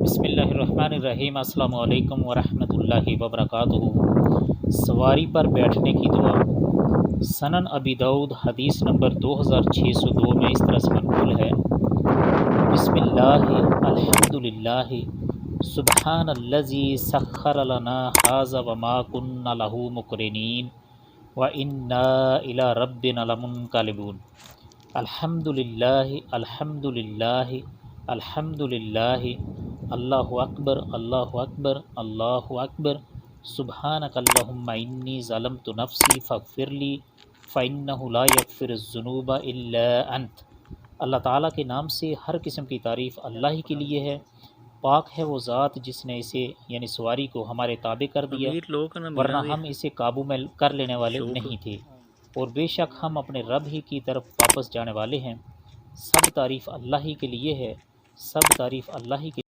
بسم اللہ الرحمن الرحیم۔ السلام علیکم ورحمۃ اللہ وبرکاتہ۔ سواری پر بیٹھنے کی دعا۔ سنن ابی داؤد حدیث نمبر 2602 میں اس طرح سے منقول ہے: بسم اللہ الحمد للہ سبحان الذی سخر لنا ھذا وما كنا له مقرنین وانا الی ربنا لمنقلبون۔ الحمد للہ الحمد للہ الحمد للہ، اللہ اکبر اللہ اکبر اللہ اکبر، سبحانک اللہم انی ظلمت نفسی فاغفر لی فانہ لا یغفر الذنوب الا انت۔ اللہ تعالیٰ کے نام سے ہر قسم کی تعریف اللہ ہی کے لیے ہے۔ پاک ہے وہ ذات جس نے اسے یعنی سواری کو ہمارے تابع کر دیا، ورنہ ہم اسے قابو میں کر لینے والے نہیں تھے، اور بے شک ہم اپنے رب ہی کی طرف واپس جانے والے ہیں۔ سب تعریف اللہ ہی کے لیے ہے، سب تعریف اللہ ہی کے